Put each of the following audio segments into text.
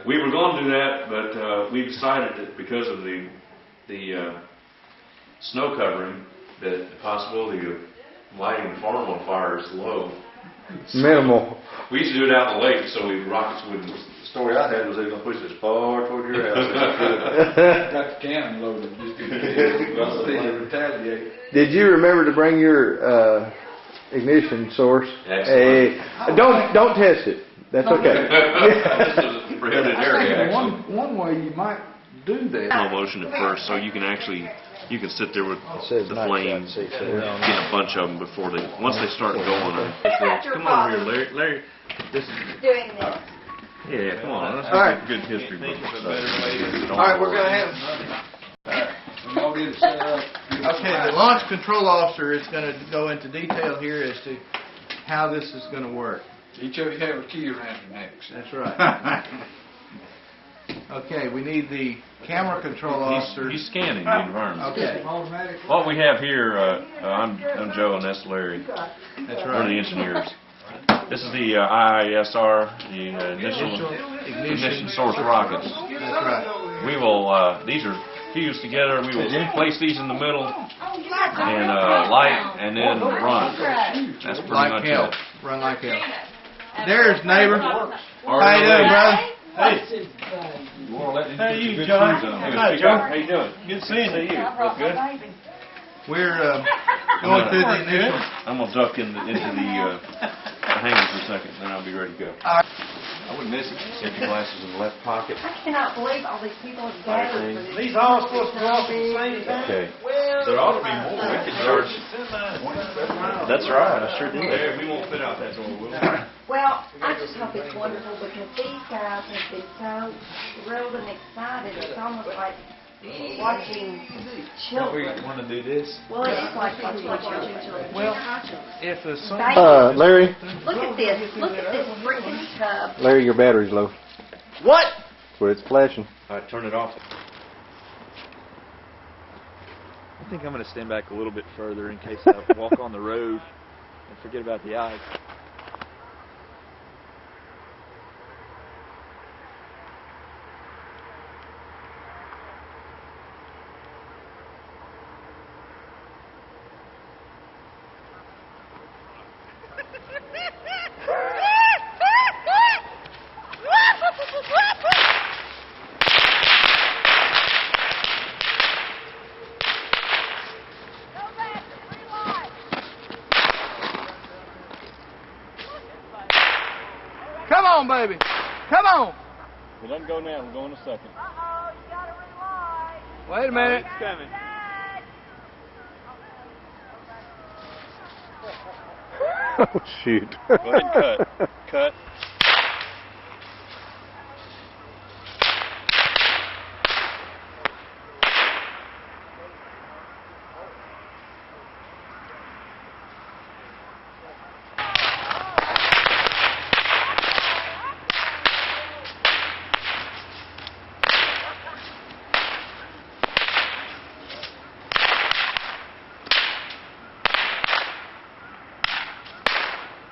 We were going to do that, but we decided that because of the snow covering, that the possibility of lighting the farm on fire is low. Minimal. We used to do it out in the lake, so rockets wouldn't. The story I had was they were going to push this far toward your house. Got the cannon loaded just in case. Retaliate. Did you remember to bring your ignition source? Excellent. Don't test it. That's okay. This is a prohibited area, actually. One way you might do that. Slow motion at first, so you can actually sit there with the flames, get a bunch of them before once they start going. Come on here, Larry. Larry, this is doing this. Yeah, come on. Let's All right. good history book. All right, we're going to have. Okay, the launch control officer is going to go into detail here as to how this is going to work. Each of you have a key around your necks. That's right. Okay, we need the camera control officer. He's scanning the environment. Okay. What we have here, I'm Joe and that's Larry. That's We're right. the engineers. This is the IISR, the initial ignition source rockets. That's right. We will, these are fused together. We will place these in the middle and light and then run. That's pretty Like much hell. it. Run like hell. There's neighbor. How How you doing, brother? Hey, you, John. Hi, John. How you doing? Good seeing you. Real good. We're going through the initial. I'm going to duck into the hanging for a second, then I'll be ready to go. I wouldn't miss it. Set your glasses in the left pocket. I cannot believe all these people have gathered for this. These all supposed to go off at the same time? Okay. There ought to be more. We could charge. That's right. I sure did. Yeah, we won't fit out that door, will we? Well, I just hope it's wonderful because these guys have been so thrilled and excited. It's almost like watching children. Want to do this? Well, it is like watching children. Well, if the sun. Larry. Look at this. Look at this freaking tub. Larry, your battery's low. What? That's where it's flashing. All right, turn it off. I think I'm going to stand back a little bit further in case I walk on the road and forget about the ice. Come on, baby. Come on. Well, let him go now. We'll go in a second. Uh-oh, you gotta relight. Wait a minute. It's coming. Oh, shoot. Go ahead and cut. Cut.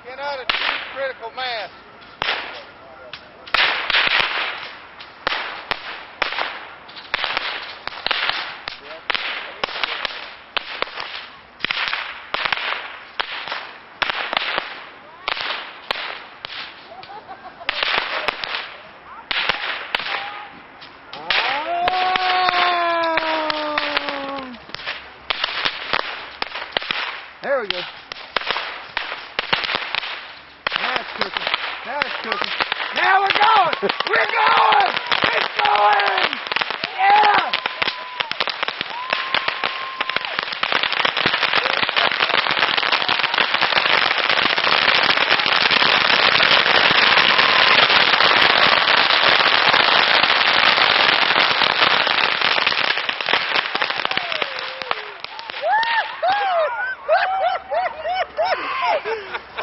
Cannot achieve critical mass. There we go. Now it's cooking. Now it's cooking. Now we're going! We're going! It's going! Yeah!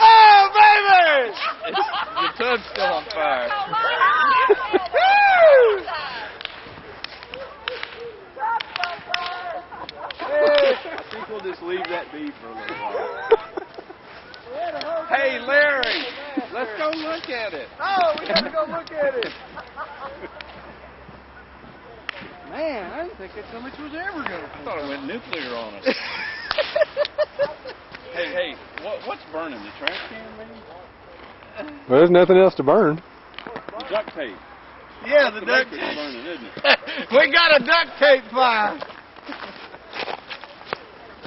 Oh, baby! The tub's still on fire. I think we'll just leave that be for a little while. Hey, Larry, let's go look at it. Oh, we gotta go look at it. Man, I didn't think that so much was ever going to. I thought it went nuclear on us. Hey, what's burning? The trash can, maybe? Well, there's nothing else to burn. The duct tape. Yeah, the duct tape tape. burning, isn't it? We got a duct tape fire.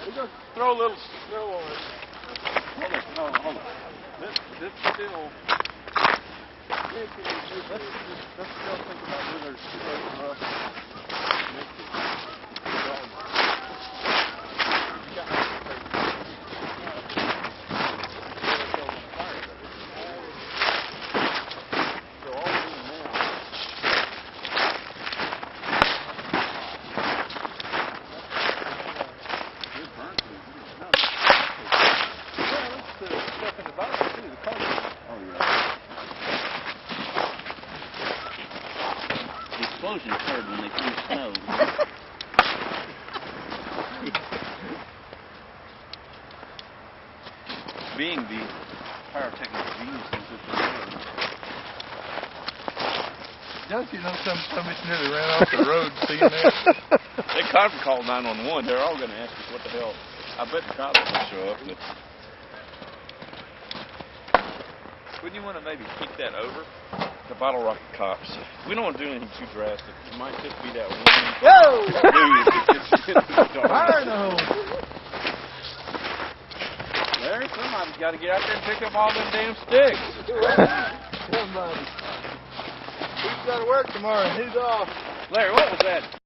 We're going to throw a little snow on it. Hold on. This still... Let's still think about where there's rough. Explosion occurred when they threw snow. Being the pyrotechnic geniuses that they are. Don't you know some bitch nearly ran off the road seeing that? They conference called 911. They're all going to ask us what the hell. I bet the cops will show up. But Wouldn't you want to maybe kick that over? the bottle rocket cops. We don't want to do anything too drastic. It might just be that one. Whoa! Fire in the hole. Larry, somebody's got to get out there and pick up all them damn sticks. Somebody. Who's got to work tomorrow? Who's off? Larry, what was that?